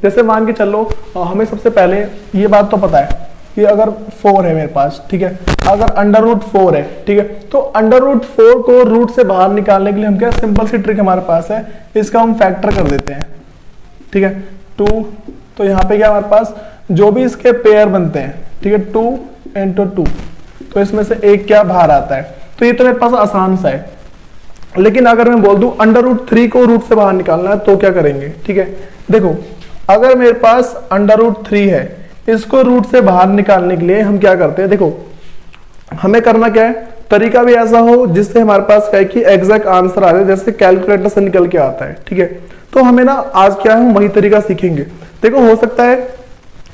जैसे मान के चलो हमें सबसे पहले ये बात तो पता है कि अगर 4 है मेरे पास, ठीक है, अगर अंडर रूट 4 है, ठीक है, तो अंडर रूट 4 को रूट से बाहर निकालने के लिए हम क्या सिंपल सी ट्रिक हमारे पास है, इसका हम फैक्टर कर देते हैं, ठीक है, 2। तो यहाँ पे क्या हमारे पास जो भी इसके पेयर बनते हैं, ठीक है, 2 into 2, तो इसमें से एक क्या बाहर आता है। तो ये तो मेरे पास आसान सा है। लेकिन अगर मैं बोल दूं अंडर रूट 3 को रूट से बाहर निकालना है तो क्या करेंगे, ठीक है, देखो अगर मेरे पास अंडर रूट 3 है, इसको रूट से बाहर निकालने के लिए हम क्या करते हैं, देखो हमें करना क्या है, तरीका भी ऐसा हो जिससे हमारे पास क्या है कि एग्जैक्ट आंसर आ जाए, जैसे कैलकुलेटर से निकल के आता है, ठीक है। तो हमें ना आज क्या है वही तरीका सीखेंगे। देखो हो सकता है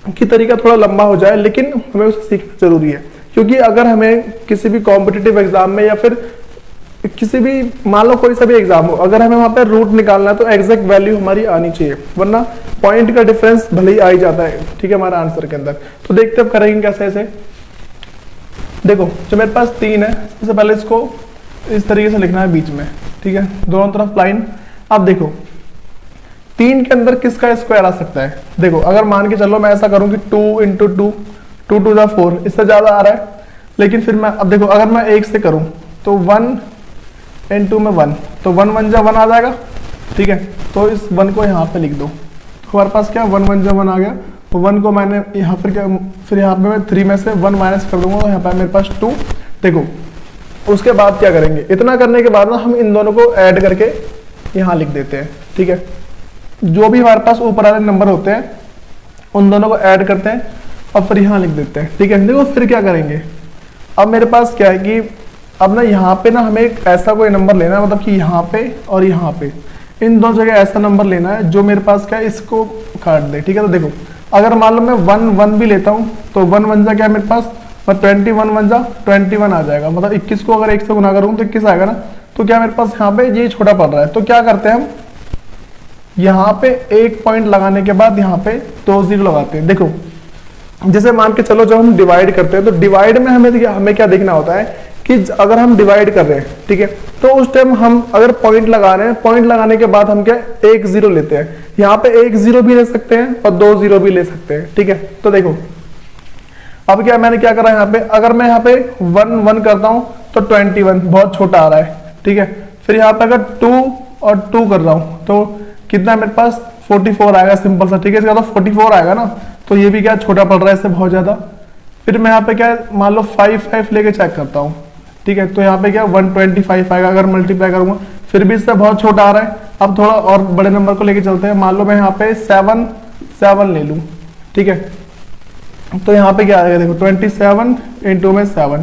कि तरीका थोड़ा लंबा हो जाए, लेकिन हमें उसे सीखना जरूरी है, क्योंकि अगर हमें किसी भी कॉम्पिटिटिव एग्जाम में या फिर किसी भी मान लो कोई सा भी एग्जाम हो, अगर हमें वहां पे रूट निकालना है तो एग्जैक्ट वैल्यू हमारी आनी चाहिए, वरना पॉइंट का डिफरेंस भले ही आ ही जाता है, ठीक है, हमारा आंसर के अंदर। तो देखते अब करेंगे कैसे ऐसे। देखो जो मेरे पास 3 है, सबसे पहले इसको इस तरीके से लिखना है बीच में, ठीक है, दोनों तरफ लाइन। अब देखो 3 के अंदर किसका स्क्वायर आ सकता है। देखो अगर मान के चलो मैं ऐसा करूं कि 2 into 2, 2 to the 4, इससे ज्यादा आ रहा है, लेकिन फिर मैं अब देखो अगर मैं 1 से करूं तो 1 into में 1, तो 1 1 जा 1 आ जाएगा, ठीक है। तो इस 1 को यहाँ पे लिख दो, तो हमारे पास क्या 1 1 जा 1 आ गया। तो 1 को मैंने यहाँ पर क्या, फिर यहाँ पे मैं 3 में से 1 माइनस कर दूंगा, तो यहाँ पे मेरे पास 2। देखो उसके बाद क्या करेंगे, इतना करने के बाद ना हम इन दोनों को ऐड करके यहाँ लिख देते हैं, ठीक है। जो भी हमारे पास ऊपर वाले नंबर होते हैं उन दोनों को ऐड करते हैं और फिर यहाँ लिख देते हैं, ठीक है। देखो फिर क्या करेंगे, अब मेरे पास क्या है कि अब ना यहाँ पे ना हमें एक ऐसा कोई नंबर लेना है, मतलब कि यहाँ पे और यहाँ पे इन दोनों जगह ऐसा नंबर लेना है जो मेरे पास क्या है इसको काट दे, ठीक है। तो देखो अगर मान लो मैं 1 1 भी लेता हूँ तो 1 1 जा क्या है मेरे पास 21 1 जा 21 आ जाएगा, मतलब 21 को अगर 1 से गुना करूँ तो 21 आएगा ना। तो क्या मेरे पास यहाँ पे ये छोटा पड़ रहा है, तो क्या करते हैं हम यहाँ पे एक पॉइंट लगाने के बाद यहाँ पे 2 0 लगाते हैं। देखो जैसे मान के चलो जब हम डिवाइड करते हैं तो डिवाइड में हमें क्या देखना होता है कि अगर हम डिवाइड कर रहे हैं, ठीक है, तो उस टाइम हम अगर पॉइंट लगा रहे हैं, पॉइंट लगाने के बाद हम क्या 1 0 लेते हैं। यहाँ पे 1 0 भी ले सकते हैं और 2 0 भी ले सकते हैं, ठीक है। तो देखो अब क्या मैंने क्या करा यहाँ पे, अगर मैं यहाँ पे 1 1 करता हूँ तो 21 बहुत छोटा आ रहा है, ठीक है। फिर यहाँ पे अगर 2 और 2 कर रहा हूँ तो कितना मेरे पास 44 आएगा, सिंपल सा, ठीक है। इसका तो 44 आएगा ना, तो ये भी क्या छोटा पड़ रहा है इससे बहुत ज्यादा। फिर मैं यहाँ पे क्या मान लो 5 5 लेके चेक करता हूँ, ठीक है, तो यहाँ पे क्या 125 आएगा, अगर मल्टीप्लाई करूंगा फिर भी इससे बहुत छोटा आ रहा है। अब थोड़ा और बड़े नंबर को लेके चलते हैं, मान लो मैं यहाँ पे 7 7 ले लूँ, ठीक है, तो यहाँ पे क्या आएगा देखो 27 into में 7,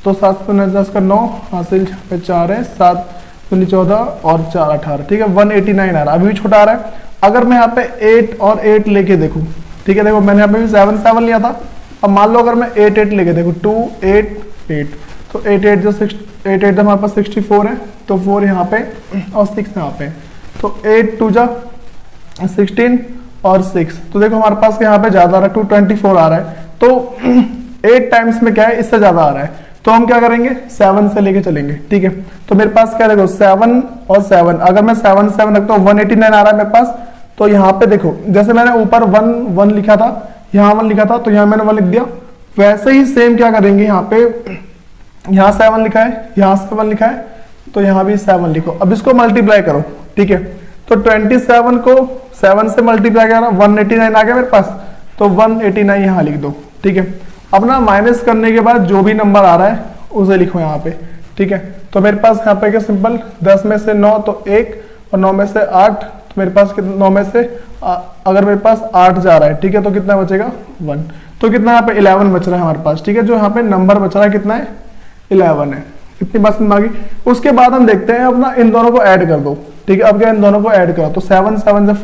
तो 7 10 का 9 हासिल, यहाँ पे 4 है, 7 14 और 4 18, ठीक है, 189 आ रहा है, अभी भी छोटा आ रहा है। अगर मैं यहाँ पे 8 और 8 लेके देखूँ, ठीक है, देखो मैंने यहाँ पे भी 7 7 लिया था, अब मान लो अगर मैं 8 8 लेके देखो 2 8 8, तो 8 8 जो 6 8 8 हमारे पास 64 है, तो 4 यहाँ पे और 6 यहाँ पे, तो 8 2 जा 16 और 6, तो देखो हमारे पास यहाँ पे ज्यादा आ रहा है, 224 आ रहा है, तो 8 टाइम्स में क्या है इससे ज्यादा आ रहा है, तो हम क्या करेंगे 7 से लेके चलेंगे, ठीक है। तो मेरे पास क्या देखो 7 और 7, अगर मैं 7 7 रखता हूँ 189 आ रहा है मेरे पास। तो यहाँ पे देखो जैसे मैंने ऊपर 1 1 लिखा था, यहाँ 1 लिखा था, तो यहाँ मैंने 1 लिख दिया, वैसे ही सेम क्या करेंगे यहाँ पे, यहाँ 7 लिखा है, यहाँ 7 लिखा है, तो यहाँ भी 7 लिखो। अब इसको मल्टीप्लाई करो, ठीक है, तो 27 को 7 से मल्टीप्लाई करा 189 आ गया मेरे पास, तो 189 यहाँ लिख दो, ठीक है। अब ना माइनस करने के बाद जो भी नंबर आ रहा है उसे लिखो यहाँ पे, ठीक है। तो मेरे पास यहाँ पे क्या सिंपल 10 में से 9 तो 1 और 9 में से 8, तो मेरे पास 9 में से अगर मेरे पास 8 जा रहा है, ठीक है, तो कितना बचेगा 1, तो कितना यहाँ पे 11 बच रहा है हमारे पास, ठीक है। जो यहाँ पे नंबर बच रहा है कितना है 11 है। इतनी बात समझ आ गई। उसके बाद हम देखते हैं अपना इन दोनों को ऐड कर दो, ठीक है। अब क्या इन दोनों को ऐड करो, तो 7 7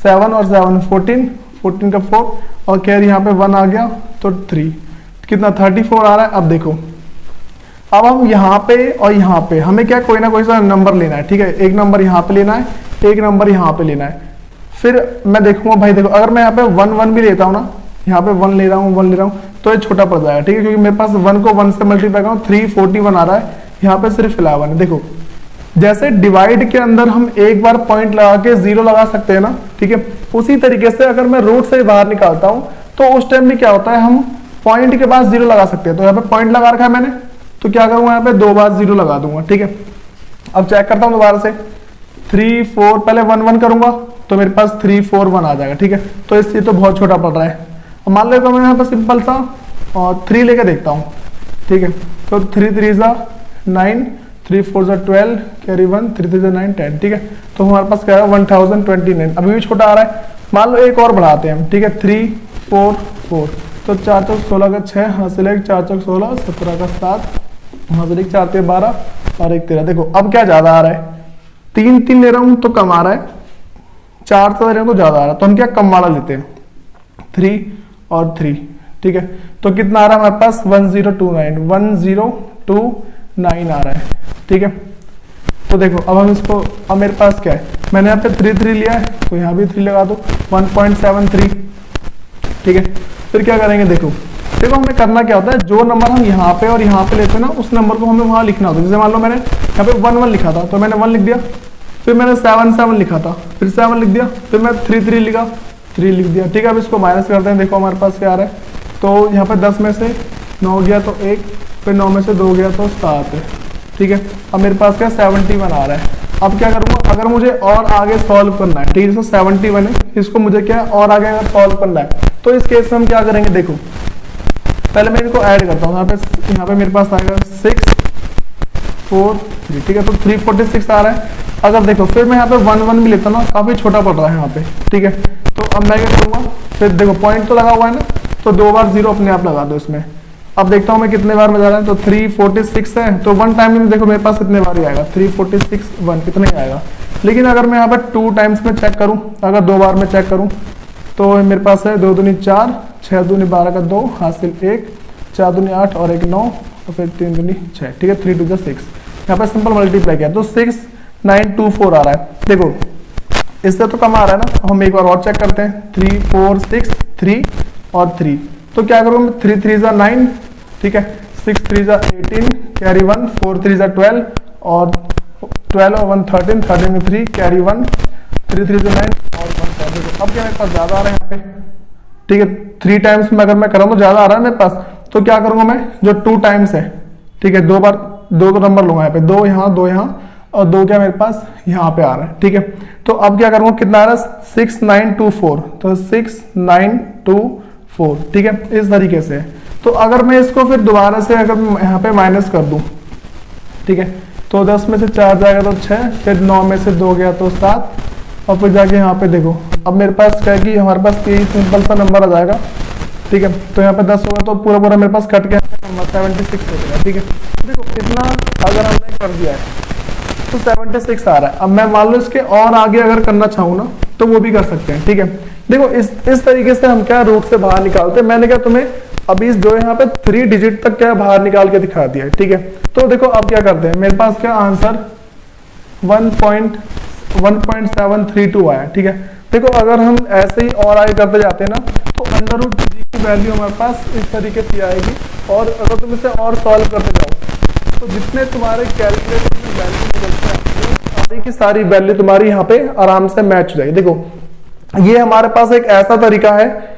7 और 7 14 14 का 4 और खैर यहाँ पे 1 आ गया तो 3, कितना 34 आ रहा है। अब देखो अब हम यहाँ पे और यहाँ पे हमें क्या कोई ना कोई सा नंबर लेना है, ठीक है। एक नंबर यहाँ पे लेना है, एक नंबर यहाँ पे लेना है। फिर मैं देखूंगा भाई देखो अगर मैं यहाँ पे 1 1 भी लेता हूँ ना, यहाँ पे 1 ले रहा हूँ 1 ले रहा हूँ, तो ये छोटा पड़ जाएगा, ठीक है, क्योंकि मेरे पास 1 को 1 से मल्टीप्लाई करूँ 341 आ रहा है, यहाँ पे सिर्फ 11 है। देखो जैसे डिवाइड के अंदर हम एक बार पॉइंट लगा के 0 लगा सकते हैं ना, ठीक है, उसी तरीके से अगर मैं रूट से बाहर निकालता हूं तो उस टाइम भी क्या होता है, हम पॉइंट के पास 0 लगा सकते हैं। तो यहाँ पे पॉइंट लगा रखा है मैंने, तो क्या करूंगा यहाँ पे 2 बार 0 लगा दूंगा, ठीक है। अब चेक करता हूँ दोबारा से 3 4, पहले 1 1 करूंगा तो मेरे पास 3 4 1 आ जाएगा, ठीक है। तो इससे तो बहुत छोटा पड़ रहा है। अब मान लेता हूँ मैं यहाँ पर सिंपल सा और 3 लेके देखता हूँ, ठीक है। तो 3 3 जा 9, 3 4 जा 12, कैरी 1, 3 3 जा 9 10, ठीक है। तो हमारे पास क्या है 1029, अभी भी छोटा आ रहा है। मान लो एक और बढ़ाते हैं हम, ठीक है। 3 4 4, तो 4 चौक 16 का 6, हासिल 1, 4 चौक 16, 17 का 7, हासिल 1, 4 3 12 और 1 13। देखो अब क्या ज्यादा आ रहा है, 3 3 ले रहा हूं तो कम आ रहा है, 4 से ले रहा हूं तो ज्यादा आ रहा है। तो हम क्या कम वाला लेते हैं, 3 और 3, ठीक है। तो कितना आ रहा है हमारे पास 1029 आ रहा है, ठीक है। तो देखो अब हम इसको, अब मेरे पास क्या है, मैंने यहाँ पे 3 3 लिया है तो यहाँ भी 3 लगा दो, 1.73, ठीक है। फिर क्या करेंगे, देखो हमें करना क्या होता है, जो नंबर हम यहाँ पे और यहाँ पे लेते हैं ना, उस नंबर को हमें वहां लिखना होता है। जैसे मान लो मैंने यहाँ पे 1 1 लिखा था तो मैंने 1 लिख दिया, फिर मैंने 7 7 लिखा था, फिर 7 लिख दिया, फिर मैं 3 3 लिखा, 3 लिख दिया, ठीक है। अब इसको माइनस करते हैं, देखो हमारे पास क्या आ रहा है। तो यहाँ पे 10 में से 9 गया तो 1, फिर 9 में से 2 गया तो 7 है, ठीक है। अब मेरे पास क्या 71 आ रहा है। अब क्या करूंगा, अगर मुझे और आगे सॉल्व करना है, ठीक है, 71 है, इसको मुझे क्या और आगे अगर सॉल्व करना है तो इस केस में हम क्या करेंगे, देखो पहले मैं इनको ऐड करता हूँ। यहाँ पे मेरे पास आएगा 6 4 3, ठीक है। तो 346 आ रहा है। अगर देखो फिर मैं यहाँ पे 1 1 भी लेता हूँ ना, काफी छोटा पड़ रहा है यहाँ पे, ठीक है। तो अब मैं क्या करूंगा, फिर देखो पॉइंट तो लगा हुआ है ना, तो 2 बार 0 अपने आप लगा दो इसमें। अब देखता हूँ मैं कितने बार में जा रहा है, तो 346 है, तो 1 टाइम में देखो मेरे पास कितने बार ही आएगा, 346 1 कितना ही आएगा। लेकिन अगर मैं यहाँ पे 2 टाइम्स में चेक करूँ, अगर 2 बार में चेक करूँ तो मेरे पास है 2 दूनी 4, 6 दूनी 12 का 2, हासिल 1, 4 दूनी 8 और 1 9 और फिर 3 दूनी 6, ठीक है। 3 2 6, यहाँ पे सिंपल मल्टीप्लाई किया तो 6924 आ रहा है। देखो इससे तो कम आ रहा है ना, हम एक बार और चेक करते हैं, 3 4 6 3 और 3, तो क्या करूँ, 3 3 जा 9, ठीक है, 6 3 जा 18, कैरी 1, 4 3 जा 12 और 12 और 1 13, 13 में 3 कैरी 1, 3 3 जा 9 और 1 4। अब क्या मेरे पास ज्यादा आ रहा है यहाँ पे, ठीक है। 3 टाइम्स में अगर मैं करूँ तो ज्यादा आ रहा है मेरे पास, तो क्या करूंगा मैं, जो 2 टाइम्स है, ठीक है, 2 बार 2 का नंबर लूंगा यहाँ पे, 2 यहाँ 2 यहाँ और 2 क्या मेरे पास यहाँ पे आ रहा है, ठीक है। तो अब क्या करूंगा, कितना आ रहा है 6924, तो 6924, ठीक है, इस तरीके से। तो अगर मैं इसको फिर दोबारा से अगर यहाँ पे माइनस कर दूं, ठीक है, तो 10 में से 4 जाएगा तो 6, फिर 9 में से 2 गया तो 7 और फिर जाके यहाँ पे देखो अब मेरे पास क्या है कि हमारे पास यही सिंपल सा नंबर आ जाएगा, ठीक है। तो यहाँ पे 10 होगा तो पूरा पूरा मेरे पास कट के 76 हो जाएगा, ठीक है। देखो इतना अगर हमने कर दिया है तो 76 आ रहा है। अब मैं मान लो इसके और आगे अगर करना चाहूँ ना तो वो भी कर सकते हैं, ठीक है। देखो इस तरीके से हम क्या रूट से बाहर निकालते हैं। मैंने क्या तुम्हें अभी जो यहाँ पे 3 डिजिट तक क्या बाहर निकाल के दिखा दिया है, ठीक है। तो देखो अब क्या करते हैं, मेरे पास क्या आंसर 1.732 आया, ठीक है। देखो अगर हम ऐसे ही और आगे करते जाते हैं ना तो अंडर रूट की वैल्यू हमारे पास इस तरीके से आएगी। और अगर तुम इसे और सॉल्व करते जाओ तो जितने तुम्हारे कैलकुलेटर में वैल्यू निकलते हैं सारी की सारी वैल्यू तुम्हारी यहाँ पे आराम से मैच हो जाएगी। देखो ये हमारे पास एक ऐसा तरीका है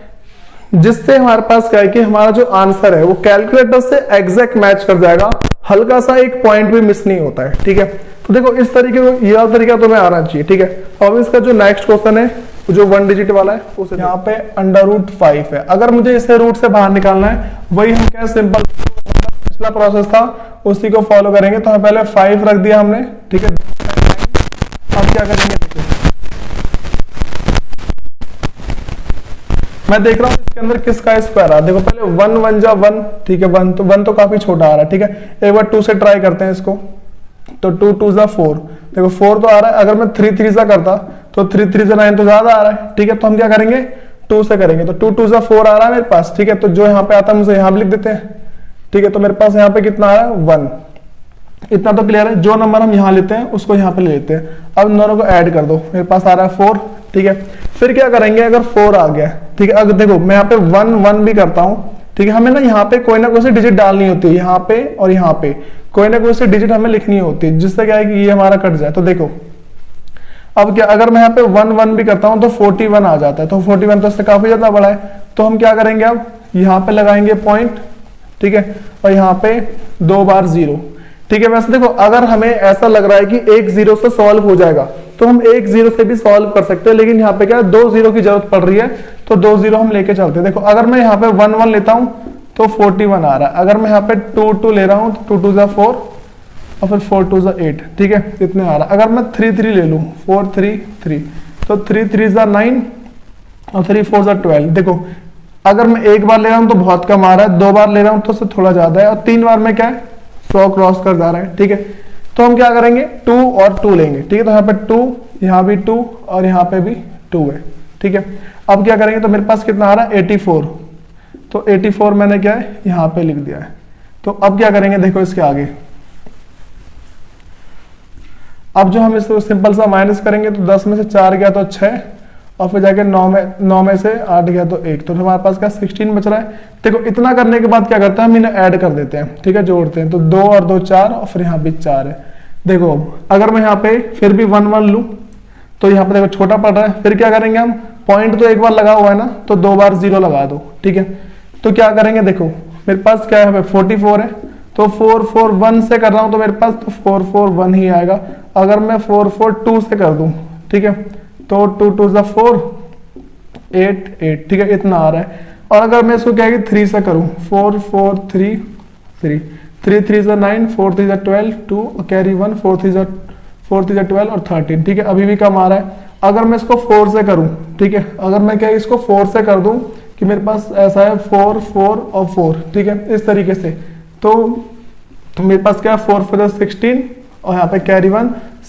जिससे हमारे पास क्या है कि हमारा जो आंसर है वो कैलकुलेटर से एग्जैक्ट मैच कर जाएगा, हल्का सा एक पॉइंट भी मिस नहीं होता है, ठीक है। तो देखो इस तरीके ये वाला तरीका तुम्हें आना चाहिए, ठीक है। अब इसका जो नेक्स्ट क्वेश्चन है जो 1 डिजिट वाला है उसे यहाँ पे √5 है। अगर मुझे इसे रूट से बाहर निकालना है, वही हम क्या सिंपल पिछला प्रोसेस था उसी को फॉलो करेंगे। तो पहले 5 रख दिया हमने, ठीक है। अब क्या करेंगे, मैं देख रहा हूँ इसके अंदर किसका स्क्वायर आ रहा है। देखो पहले 1 1 जा 1, ठीक है, 1 तो काफी छोटा आ रहा है, ठीक है। एक बार 2 से ट्राई करते हैं इसको, तो 2 2 जा 4, देखो 4 तो आ रहा है। अगर मैं 3 3 जा करता तो 3 3 जा 9 तो ज्यादा आ रहा है, ठीक है। तो हम क्या करेंगे 2 से करेंगे, तो 2 2 जा 4 आ रहा है मेरे पास, ठीक है। तो जो यहाँ पे आता है मुझे यहाँ भी लिख देते हैं, ठीक है। तो मेरे पास यहाँ पे कितना आ रहा है 1, इतना तो क्लियर है। जो नंबर हम यहाँ लेते हैं उसको यहाँ पे ले लेते हैं। अब इन दोनों को ऐड कर दो, मेरे पास आ रहा है 4, ठीक है। फिर क्या करेंगे, अगर 4 आ गया, ठीक है। अगर देखो मैं यहाँ पे 1 1 भी करता हूँ, ठीक है। हमें ना यहाँ पे कोई ना कोई सी डिजिट डालनी होती है, यहाँ पे और यहाँ पे कोई ना कोई सी डिजिट हमें लिखनी होती है, जिससे क्या है कि ये हमारा कट जाए। तो देखो अब क्या, अगर मैं यहाँ पे 1 1 भी करता हूं तो 41 आ जाता है, तो 41 तो इससे काफी ज्यादा बड़ा है। तो हम क्या करेंगे, अब यहाँ पे लगाएंगे पॉइंट, ठीक है, और यहाँ पे 2 बार 0, ठीक है। वैसे देखो अगर हमें ऐसा लग रहा है कि एक 0 से सॉल्व हो जाएगा तो हम एक 0 से भी सॉल्व कर सकते हैं, लेकिन यहाँ पे क्या 2 0 की जरूरत पड़ रही है, तो 2 0 हम लेके चलते हैं। देखो अगर मैं यहाँ पे 1 1 लेता हूं तो 41 आ रहा है, अगर मैं यहाँ पे 2 2 ले रहा हूं तो 2 2 जा 4 और फिर 4 2 जा 8, ठीक है, इतने आ रहा है। अगर मैं 3 3 ले लूं 4 3 3 तो 3 3 जा 9 और 3 4 जा 12। देखो अगर मैं एक बार ले रहा हूं तो बहुत कम आ रहा है, 2 बार ले रहा हूं तो उससे थोड़ा ज्यादा है, और 3 बार में क्या है 100 क्रॉस कर जा रहा है, ठीक है। तो हम क्या करेंगे 2 और 2 लेंगे, ठीक है। तो यहाँ पे 2, यहाँ भी 2 और यहाँ पे भी 2 है, ठीक है। अब क्या करेंगे, तो मेरे पास कितना आ रहा है 84, तो 84 मैंने क्या है यहाँ पे लिख दिया है। तो अब क्या करेंगे, देखो इसके आगे अब जो हम इसको सिंपल सा माइनस करेंगे, तो 10 में से 4 गया तो 6 और फिर जाके 9 में से 8 गया तो 1, तो हमारे पास क्या 16 बच रहा है। देखो इतना करने के बाद क्या करते हैं, हम इन्हें ऐड कर देते हैं, ठीक है, जोड़ते हैं। तो 2 और 2 4 और फिर यहाँ भी 4 है। देखो अगर मैं यहाँ पे फिर भी 1 1 लूं तो यहाँ पे देखो छोटा पड़ रहा है, फिर क्या करेंगे हम, पॉइंट तो एक बार लगा हुआ है ना, तो 2 बार 0 लगा दो, ठीक है। तो क्या करेंगे, देखो मेरे पास क्या है 44 है, तो 4 4 1 से कर रहा हूं तो मेरे पास तो 4 4 1 ही आएगा। अगर मैं 4 4 2 से कर दूं, ठीक है, तो 2 2 जा 4 8 8, ठीक है, इतना आ रहा है। और अगर मैं इसको क्या है 3 से करूं 4 4 3 3 3 3 जा 9 4 3 जा 12 2 कैरी 1 4 3 जा 12 और 13, ठीक है, अभी भी कम आ रहा है। अगर मैं इसको 4 से करूं, ठीक है, अगर मैं क्या इसको 4 से कर दूं कि मेरे पास ऐसा है 4 4 और 4, ठीक है, इस तरीके से, तो मेरे पास क्या 4 4 16 और यहाँ पे कैरी 1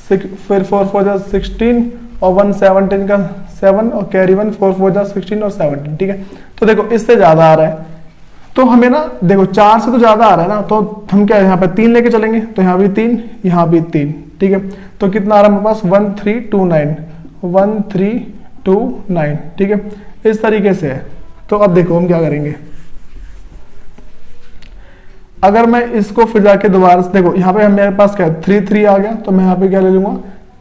फिर 4 4 16 और 1 17 का 7 और कैरी 1 4 4 16 और 17, ठीक है। तो देखो इससे ज्यादा आ रहा है, तो हमें ना देखो 4 से तो ज्यादा आ रहा है ना, तो हम क्या यहाँ पे 3 लेके चलेंगे, तो यहाँ भी 3 यहाँ भी 3, ठीक है। तो कितना आ रहा है मेरे पास 1 3 2 9 1 3 2 9, ठीक है, इस तरीके से है। तो अब देखो हम क्या करेंगे, अगर मैं इसको फिर जाके दोबारा से देखो यहाँ पे मेरे पास क्या है 3 3 आ गया, तो मैं यहाँ पे क्या ले लूंगा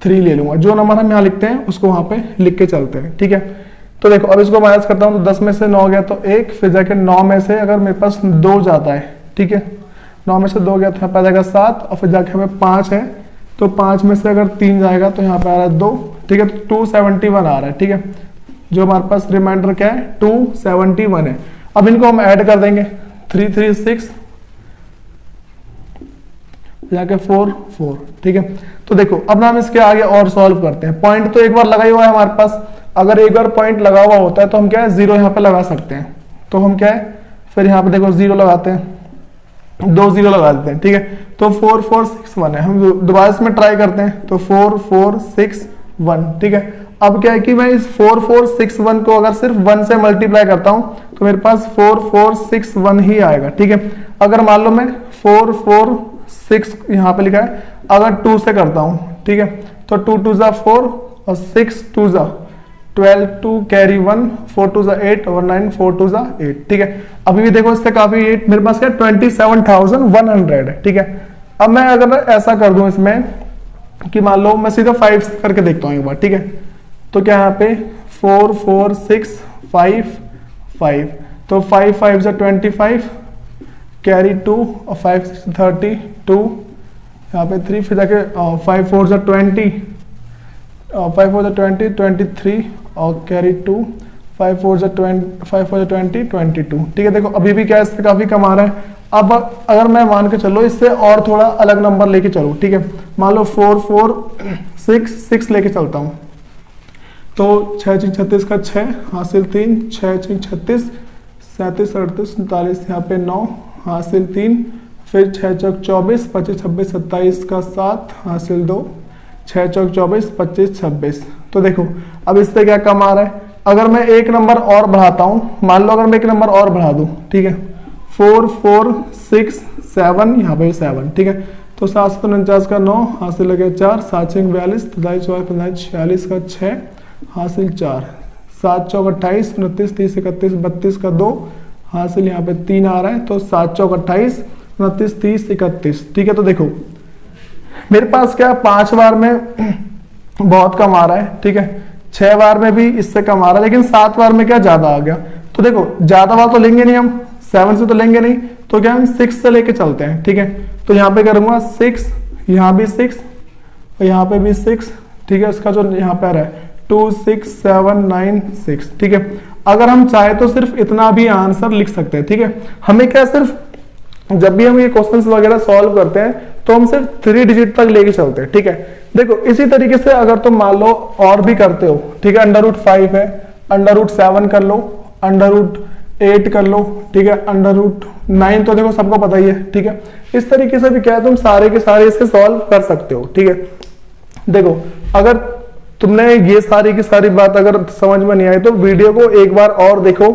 3 ले लूंगा, जो नंबर हम यहाँ लिखते हैं उसको वहां पे लिख के चलते हैं, ठीक है। तो देखो अब इसको माइनस करता हूँ, तो 10 में से 9 गया तो 1, फिर जाके 9 में से अगर मेरे पास 2 जाता है, ठीक है, 9 में से 2 गया तो यहाँ पे आ जाएगा 7 और फिर जाके हमें 5 है, तो 5 में से अगर 3 जाएगा तो यहाँ पे आ रहा है 2, ठीक है, तो 271 आ रहा है, ठीक है। जो हमारे पास रिमाइंडर क्या है 271 है। अब इनको हम ऐड कर देंगे 3 3 6 जाके 4 4, ठीक है। तो देखो अब हम इसके आगे और सॉल्व करते हैं। पॉइंट तो एक बार लगा ही हुआ है हमारे पास, अगर एक बार पॉइंट लगा हुआ होता है तो हम क्या है 0 यहाँ पे लगा सकते हैं, तो हम क्या है फिर यहाँ पे देखो 0 लगाते हैं, 2 0 लगा देते हैं, ठीक है। तो 4 4 6 1 है, हम दोबारा इसमें ट्राई करते हैं, तो 4 4 6 1, ठीक है। अब क्या है कि मैं इस 4 4 6 1 को अगर सिर्फ 1 से मल्टीप्लाई करता हूं तो मेरे पास 4 4 6 1 ही आएगा, ठीक है। अगर मान लो मैं 4 4 6 यहाँ पे लिखा है, अगर 2 से करता हूं, ठीक है, तो 2 2 जा 4 और 6 2 जा 12 2 कैरी 1 4 2 जा 8 और 9 4 2 जा 8, ठीक है। अभी भी देखो इससे काफी 8 मेरे पास क्या 27,100 है, ठीक है। अब मैं अगर ऐसा कर दूं इसमें कि मान लो मैं सीधा 5 करके देखता हूं एक बार, ठीक है। तो क्या यहाँ पे 4 4 6 5 5, तो 5 5 जा 25 कैरी 2 और 5 6 32, यहाँ पे 3 फिर जाके 5 4 जा 20 5 4 जा 20 23 और कैरी 2 5 4 जा 20 22, ठीक है। देखो अभी भी क्या इससे काफी कम आ रहा है। अब अगर मैं मान के चलो इससे और थोड़ा अलग नंबर लेके चलो, ठीक है, मान लो 4 4 6 6 लेके चलता हूँ, तो 6 6 36 का 6 हासिल 3 6 6 36 37 38 39, यहाँ पे 9 हासिल 3, फिर 6 चौक 24 25 26 27 का 7 हासिल 2 6 चौक 24 25 26। तो देखो अब इससे क्या कम आ रहा है। अगर मैं एक नंबर और बढ़ाता हूं, मान लो अगर मैं एक नंबर और बढ़ा दूं, ठीक है, 4 4 6 7, यहाँ पे 7, ठीक है, तो 749 का 9 हासिल लगे 4 7 6 42 43 44 46 का 6 हासिल 4 7 चौक 28 29 30 31 32 का 2 हासिल यहाँ पे 3 आ रहा है, तो 7 चौक 28 29 30 31, ठीक है। तो देखो मेरे पास क्या 5 बार में बहुत कम आ रहा है, ठीक है। 6 बार में भी इससे कम आ रहा है, लेकिन 7 बार में क्या ज्यादा आ गया। तो देखो ज्यादा बार तो लेंगे नहीं हम, 7 से तो लेंगे नहीं, तो क्या हम 6 से लेके चलते हैं, ठीक है। तो यहाँ पे करूंगा 6, यहाँ भी 6 और यहाँ पे भी 6, ठीक है। इसका जो यहाँ पे आ रहा है 2 6 7 9 6, ठीक है। अगर हम चाहे तो सिर्फ इतना भी आंसर लिख सकते हैं, ठीक है। हमें क्या सिर्फ जब भी हम ये क्वेश्चंस वगैरह सॉल्व करते हैं तो हम सिर्फ 3 डिजिट तक लेके चलते हैं, ठीक है। देखो इसी तरीके से अगर तुम मान लो और भी करते हो, ठीक है, √5 है, √7 कर लो, √8 कर लो, ठीक है, √9 तो देखो सबको पता ही है, ठीक है। इस तरीके से भी क्या है, तुम सारे के सारे इसके सॉल्व कर सकते हो, ठीक है। देखो अगर तुमने ये सारी की सारी बात अगर समझ में नहीं आई तो वीडियो को एक बार और देखो,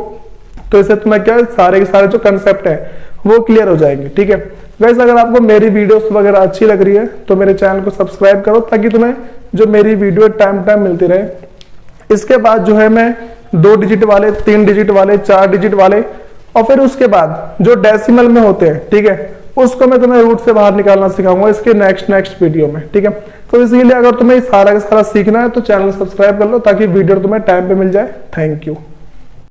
तो इससे तुम्हें क्या सारे के सारे जो कंसेप्ट है वो क्लियर हो जाएंगे, ठीक है। वैसे अगर आपको मेरी वीडियोस वगैरह अच्छी लग रही है तो मेरे चैनल को सब्सक्राइब करो, ताकि तुम्हें जो मेरी वीडियो टाइम टाइम मिलती रहे। इसके बाद जो है मैं 2 डिजिट वाले, 3 डिजिट वाले, 4 डिजिट वाले और फिर उसके बाद जो डेसिमल में होते हैं, ठीक है, उसको मैं तुम्हें रूट से बाहर निकालना सिखाऊंगा इसके नेक्स्ट वीडियो में, ठीक है। तो इसीलिए अगर तुम्हें सारा का सारा सीखना है तो चैनल सब्सक्राइब कर लो, ताकि वीडियो तुम्हें टाइम पे मिल जाए। Thank you.